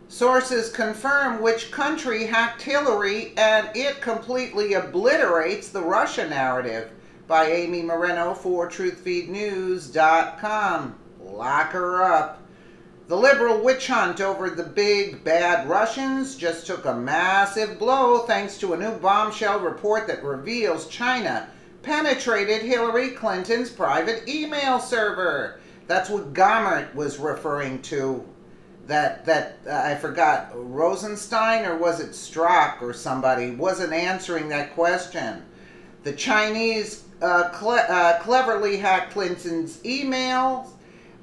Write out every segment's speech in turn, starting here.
Sources confirm which country hacked Hillary, and it completely obliterates the Russia narrative. By Amy Moreno for TruthFeedNews.com. Lock her up. The liberal witch hunt over the big, bad Russians just took a massive blow thanks to a new bombshell report that reveals China penetrated Hillary Clinton's private email server. That's what Gommert was referring to. I forgot, Rosenstein or was it Strzok or somebody wasn't answering that question. The Chinese cleverly hacked Clinton's emails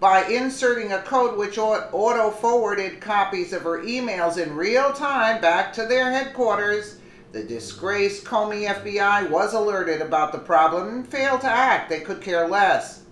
by inserting a code which auto-forwarded copies of her emails in real time back to their headquarters. The disgraced Comey FBI was alerted about the problem and failed to act. They could care less.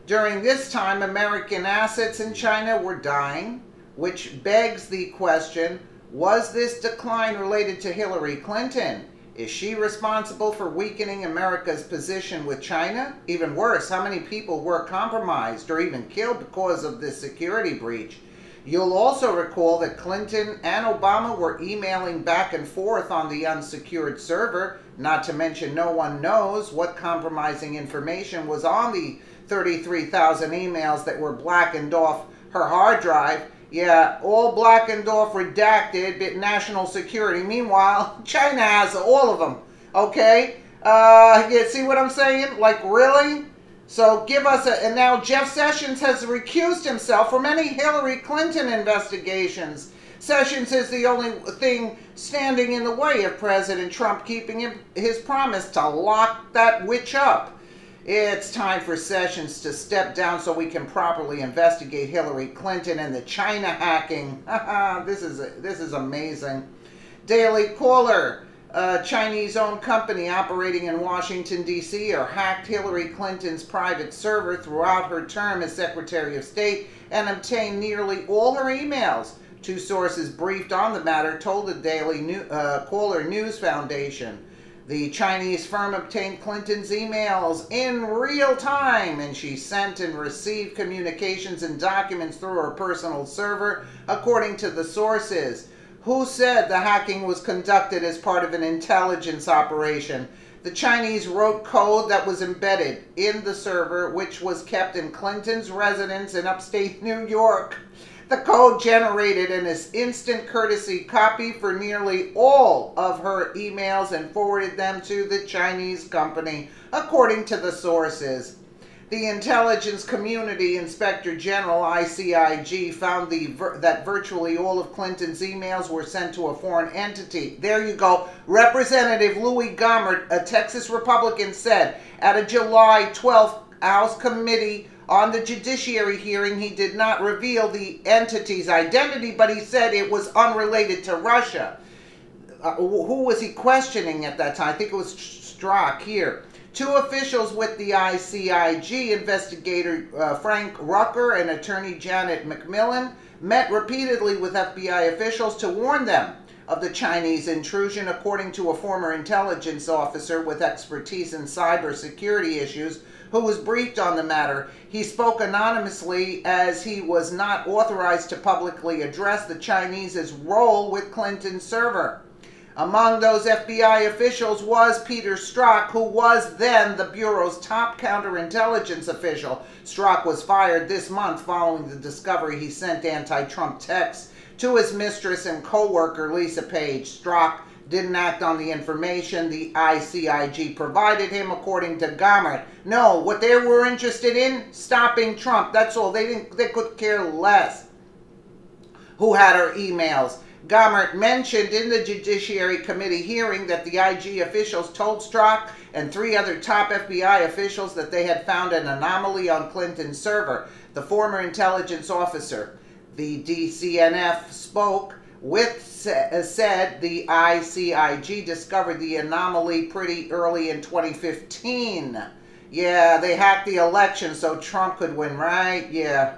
During this time, American assets in China were dying, which begs the question, was this decline related to Hillary Clinton? Is she responsible for weakening America's position with China? Even worse, how many people were compromised or even killed because of this security breach? You'll also recall that Clinton and Obama were emailing back and forth on the unsecured server, not to mention no one knows what compromising information was on the 33,000 emails that were blackened off her hard drive. Yeah, all blackened off, redacted, bit national security. Meanwhile, China has all of them. Okay? You see what I'm saying? Like, really? So give us and now Jeff Sessions has recused himself from any Hillary Clinton investigations. Sessions is the only thing standing in the way of President Trump keeping his promise to lock that witch up. It's time for Sessions to step down so we can properly investigate Hillary Clinton and the China hacking. This is amazing. Daily Caller, a Chinese-owned company operating in Washington, D.C., hacked Hillary Clinton's private server throughout her term as Secretary of State and obtained nearly all her emails. Two sources briefed on the matter told the Daily Caller News Foundation. The Chinese firm obtained Clinton's emails in real time, and she sent and received communications and documents through her personal server, according to the sources, who said the hacking was conducted as part of an intelligence operation. The Chinese wrote code that was embedded in the server, which was kept in Clinton's residence in upstate New York. The code generated an instant courtesy copy for nearly all of her emails and forwarded them to the Chinese company, according to the sources. The Intelligence Community Inspector General, ICIG, found that virtually all of Clinton's emails were sent to a foreign entity. There you go. Representative Louis Gommert, a Texas Republican, said at a July 12th House Committee on the Judiciary hearing, he did not reveal the entity's identity, but he said it was unrelated to Russia. Who was he questioning at that time? I think it was Strzok here. Two officials with the ICIG, investigator Frank Rucker and attorney Janet McMillan, met repeatedly with FBI officials to warn them of the Chinese intrusion, according to a former intelligence officer with expertise in cybersecurity issues who was briefed on the matter. He spoke anonymously as he was not authorized to publicly address the Chinese's role with Clinton's server. Among those FBI officials was Peter Strzok, who was then the Bureau's top counterintelligence official. Strzok was fired this month following the discovery he sent anti-Trump texts to his mistress and co-worker Lisa Page. Strzok didn't act on the information the ICIG provided him, according to Gommert. No, what they were interested in, stopping Trump. That's all. They could care less who had her emails. Gommert mentioned in the Judiciary Committee hearing that the IG officials told Strzok and three other top FBI officials that they had found an anomaly on Clinton's server. The former intelligence officer, the DCNF, spoke with said the ICIG discovered the anomaly pretty early in 2015. Yeah, they hacked the election so Trump could win, right? Yeah,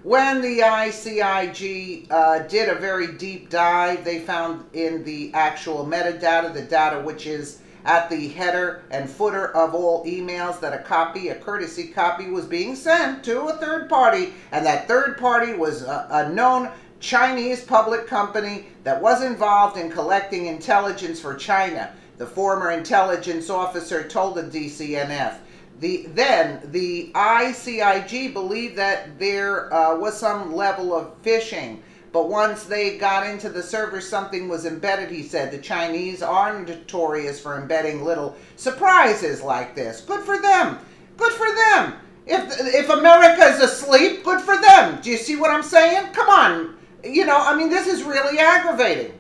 When the ICIG did a very deep dive, they found in the actual metadata, the data which is at the header and footer of all emails, that a courtesy copy, was being sent to a third party, and that third party was a known Chinese public company that was involved in collecting intelligence for China. The former intelligence officer told the DCNF. The ICIG believed that there was some level of phishing, but once they got into the server, something was embedded, he said. The Chinese are notorious for embedding little surprises like this. Good for them. Good for them. If America is asleep, good for them. Do you see what I'm saying? Come on. You know, I mean, this is really aggravating.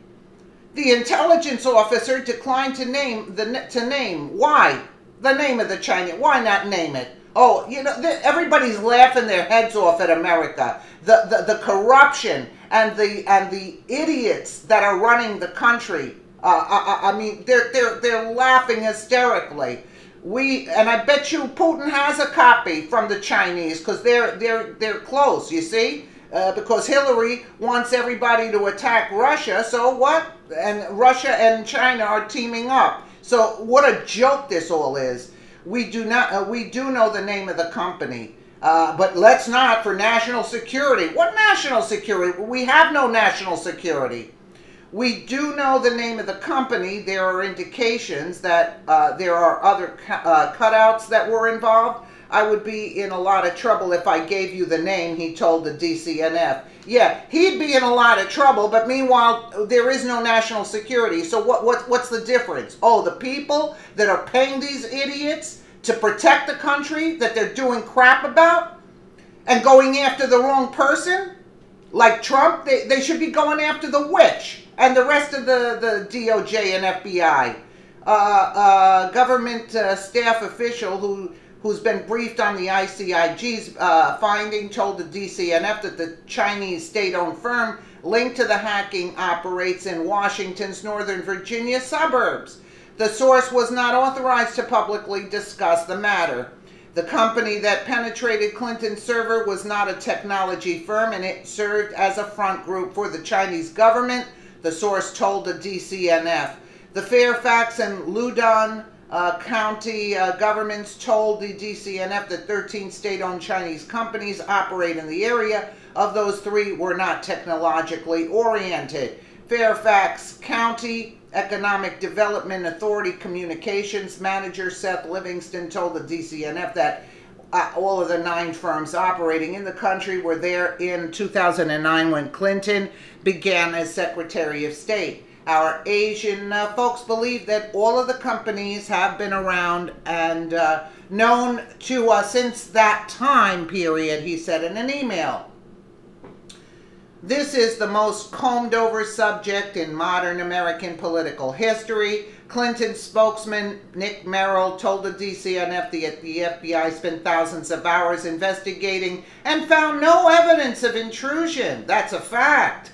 The intelligence officer declined to name. Why? The name of the Chinese. Why not name it? Oh, you know, everybody's laughing their heads off at America. The corruption and the idiots that are running the country. I mean, they're laughing hysterically. And I bet you Putin has a copy from the Chinese because they're close. You see, because Hillary wants everybody to attack Russia. So what? And Russia and China are teaming up. So what a joke this all is. We do know the name of the company, but let's not for national security. What national security? We have no national security. We do know the name of the company. There are indications that there are other cutouts that were involved. I would be in a lot of trouble if I gave you the name, he told the DCNF. Yeah, he'd be in a lot of trouble, but meanwhile, there is no national security. So what's the difference? Oh, the people that are paying these idiots to protect the country that they're doing crap about and going after the wrong person? Like Trump, they should be going after the witch and the rest of the DOJ and FBI. Government staff official who's been briefed on the ICIG's finding told the DCNF that the Chinese state-owned firm linked to the hacking operates in Washington's Northern Virginia suburbs. The source was not authorized to publicly discuss the matter. The company that penetrated Clinton's server was not a technology firm, and it served as a front group for the Chinese government, the source told the DCNF. The Fairfax and Loudoun county governments told the DCNF that 13 state-owned Chinese companies operate in the area. Of those, 3 were not technologically oriented. Fairfax County Economic Development Authority Communications Manager Seth Livingston told the DCNF that all of the 9 firms operating in the country were there in 2009 when Clinton began as Secretary of State. Our Asian folks believe that all of the companies have been around and known to us since that time period, he said in an email. This is the most combed over subject in modern American political history. Clinton's spokesman Nick Merrill told the DCNF that the FBI spent thousands of hours investigating and found no evidence of intrusion. That's a fact.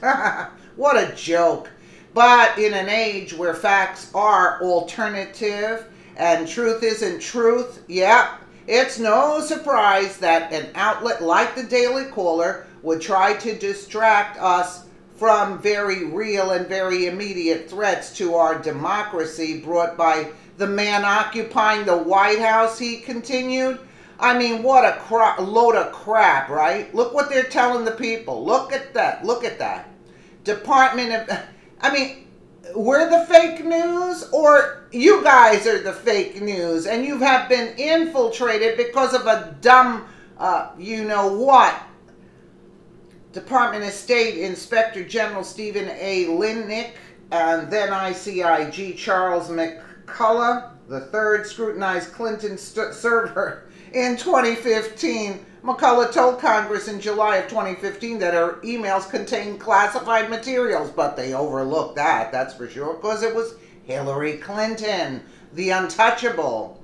What a joke. But in an age where facts are alternative and truth isn't truth, yeah, it's no surprise that an outlet like the Daily Caller would try to distract us from very real and very immediate threats to our democracy brought by the man occupying the White House, he continued. I mean, what a load of crap, right? Look what they're telling the people. Look at that. Look at that. We're the fake news, or you guys are the fake news, and you have been infiltrated because of a dumb, you-know-what. Department of State Inspector General Stephen A. Linick and then ICIG Charles McCullough III scrutinized Clinton's server in 2015. McCullough told Congress in July of 2015 that her emails contained classified materials, but they overlooked that, that's for sure, because it was Hillary Clinton, the untouchable.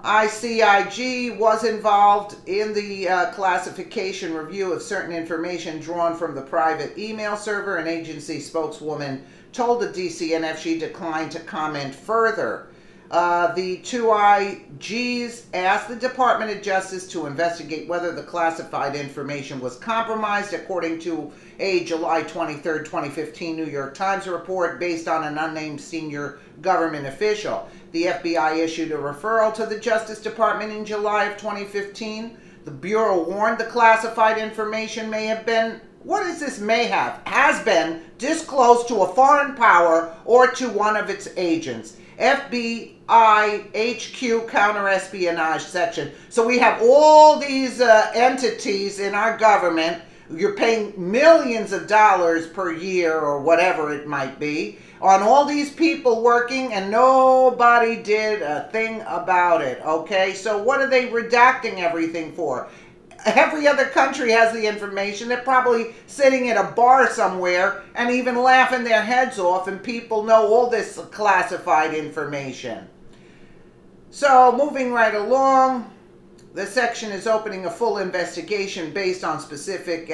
ICIG was involved in the classification review of certain information drawn from the private email server. An agency spokeswoman told the DCNF she declined to comment further. The 2 IGs asked the Department of Justice to investigate whether the classified information was compromised, according to a July 23, 2015 New York Times report based on an unnamed senior government official. The FBI issued a referral to the Justice Department in July of 2015. The Bureau warned the classified information may have been what is this may have, has been disclosed to a foreign power or to one of its agents. FBI HQ Counter-Espionage Section. So we have all these entities in our government. You're paying millions of dollars per year or whatever it might be on all these people working, and nobody did a thing about it, okay? So what are they redacting everything for? Every other country has the information. They're probably sitting at a bar somewhere and even laughing their heads off, and people know all this classified information. So moving right along, the section is opening a full investigation based on specific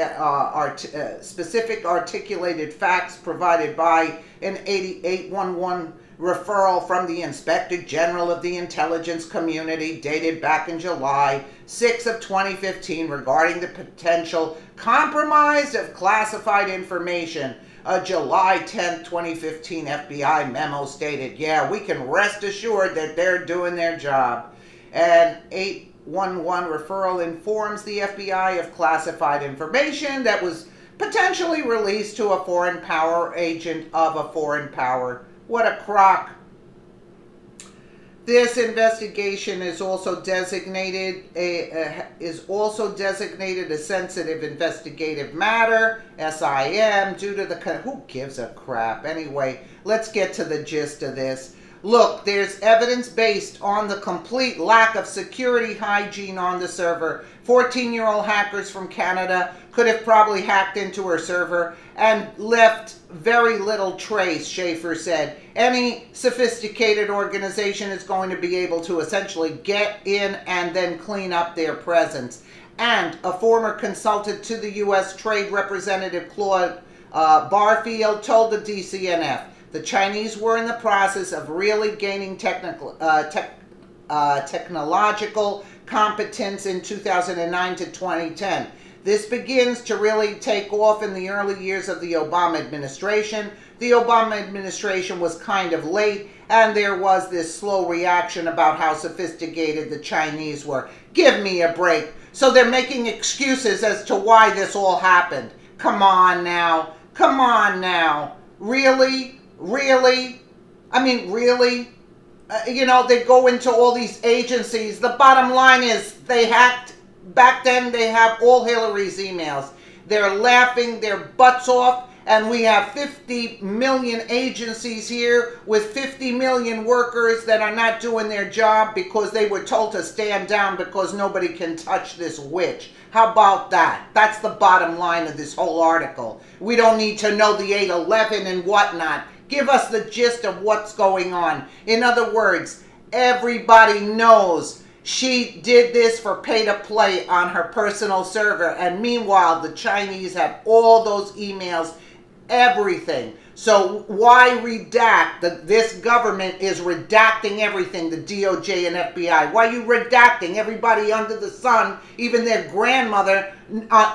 articulated facts provided by an 8811 referral from the Inspector General of the Intelligence Community dated back in July 6 of 2015 regarding the potential compromise of classified information. A July 10, 2015 FBI memo stated, yeah, we can rest assured that they're doing their job. And 811 referral informs the FBI of classified information that was potentially released to a foreign power agent of a foreign power. What a crock. This investigation is also designated a sensitive investigative matter, SIM, due to the... Who gives a crap? Anyway, let's get to the gist of this. Look, there's evidence based on the complete lack of security hygiene on the server. 14-year-old hackers from Canada could have probably hacked into her server and left very little trace, Schaefer said. Any sophisticated organization is going to be able to essentially get in and then clean up their presence. And a former consultant to the U.S. Trade Representative Claude Barfield told the DCNF, the Chinese were in the process of really gaining technological competence in 2009 to 2010. This begins to really take off in the early years of the Obama administration. The Obama administration was kind of late, and there was this slow reaction about how sophisticated the Chinese were. Give me a break. So they're making excuses as to why this all happened. Come on now. Come on now. Really? Really? I mean, really? They go into all these agencies. The bottom line is they hacked. Back then, they have all Hillary's emails. They're laughing their butts off, and we have 50 million agencies here with 50 million workers that are not doing their job because they were told to stand down because nobody can touch this witch. How about that? That's the bottom line of this whole article. We don't need to know the 811 and whatnot. Give us the gist of what's going on. In other words, everybody knows she did this for pay to play on her personal server. And meanwhile, the Chinese have all those emails, everything. So why redact? This government is redacting everything, the DOJ and FBI. Why are you redacting? Everybody under the sun, even their grandmother,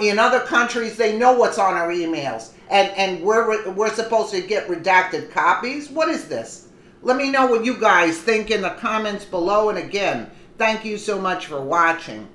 in other countries, they know what's on our emails. And we're supposed to get redacted copies? What is this? Let me know what you guys think in the comments below. And again, thank you so much for watching.